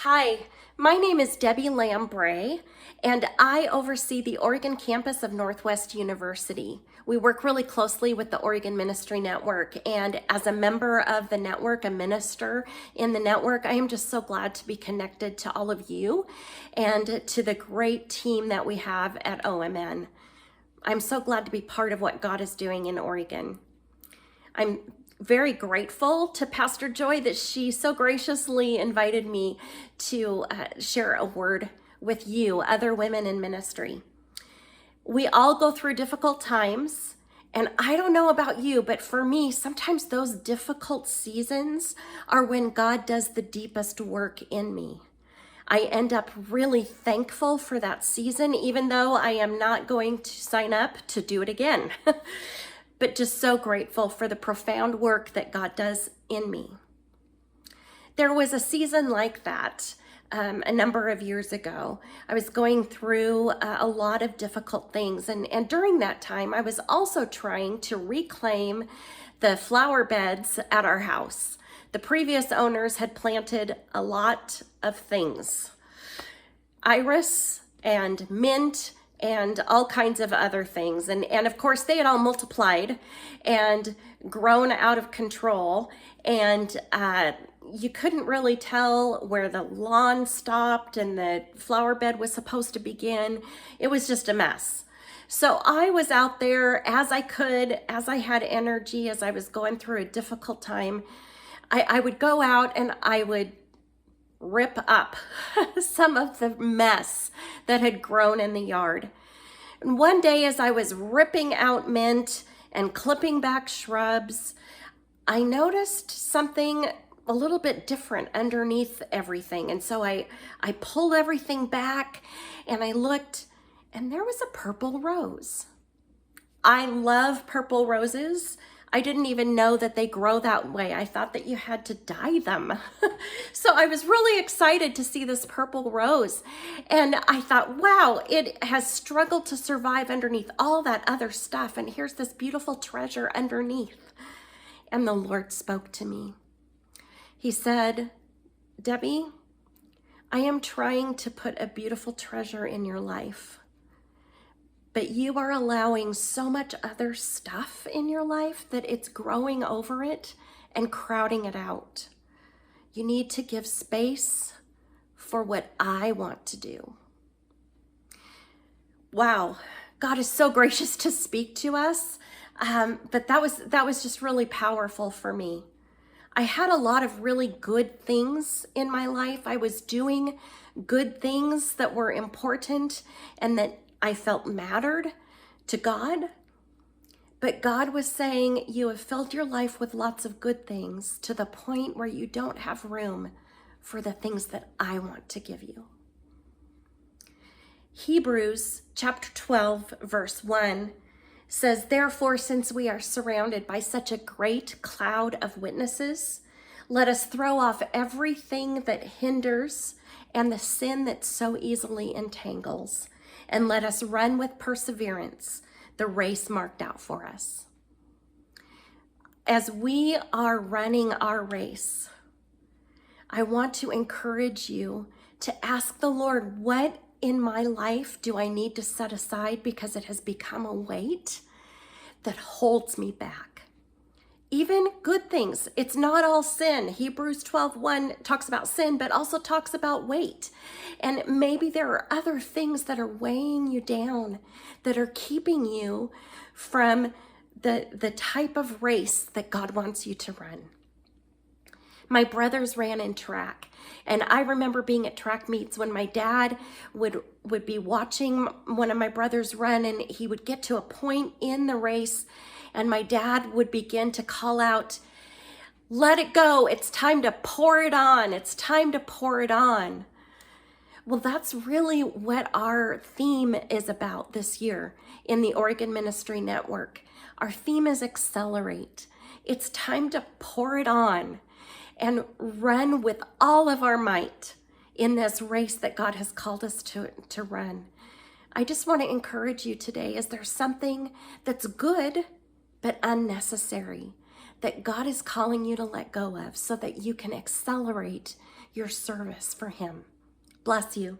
Hi, my name is Debbie Lamm Bray, and I oversee the Oregon campus of Northwest University. We work really closely with the Oregon Ministry Network, and as a member of the network, a minister in the network, I am just so glad to be connected to all of you and to the great team that we have at OMN. I'm so glad to be part of what God is doing in Oregon. I'm very grateful to Pastor Joy that she so graciously invited me to share a word with you, other women in ministry. We all go through difficult times, and I don't know about you, but for me, sometimes those difficult seasons are when God does the deepest work in me. I end up really thankful for that season, even though I am not going to sign up to do it again. But just so grateful for the profound work that God does in me. There was a season like that a number of years ago. I was going through a lot of difficult things, and during that time, I was also trying to reclaim the flower beds at our house. The previous owners had planted a lot of things, iris and mint, and all kinds of other things. And of course, they had all multiplied and grown out of control. And you couldn't really tell where the lawn stopped and the flower bed was supposed to begin. It was just a mess. So I was out there as I could, as I had energy, as I was going through a difficult time. I would go out and I would rip up some of the mess that had grown in the yard. And one day, as I was ripping out mint and clipping back shrubs, I noticed something a little bit different underneath everything. And so I pulled everything back and I looked, and there was a purple rose. I love purple roses. I didn't even know that they grow that way. I thought that you had to dye them. So I was really excited to see this purple rose. And I thought, wow, it has struggled to survive underneath all that other stuff. And here's this beautiful treasure underneath. And the Lord spoke to me. He said, Debbie, I am trying to put a beautiful treasure in your life. But you are allowing so much other stuff in your life that it's growing over it and crowding it out. You need to give space for what I want to do. Wow, God is so gracious to speak to us, but that was just really powerful for me. I had a lot of really good things in my life. I was doing good things that were important and that I felt mattered to God. But God was saying, you have filled your life with lots of good things to the point where you don't have room for the things that I want to give you. Hebrews chapter 12, verse 1 says, therefore, since we are surrounded by such a great cloud of witnesses, let us throw off everything that hinders and the sin that so easily entangles, and let us run with perseverance the race marked out for us. As we are running our race, I want to encourage you to ask the Lord, what in my life do I need to set aside because it has become a weight that holds me back? Even good things. It's not all sin. Hebrews 12:1 talks about sin, but also talks about weight. And maybe there are other things that are weighing you down, that are keeping you from the type of race that God wants you to run. My brothers ran in track, and I remember being at track meets when my dad would be watching one of my brothers run, and he would get to a point in the race, and my dad would begin to call out, let it go, it's time to pour it on, it's time to pour it on. Well, that's really what our theme is about this year in the Oregon Ministry Network. Our theme is accelerate. It's time to pour it on and run with all of our might in this race that God has called us to run. I just want to encourage you today, is there something that's good but unnecessary that God is calling you to let go of so that you can accelerate your service for Him. Bless you.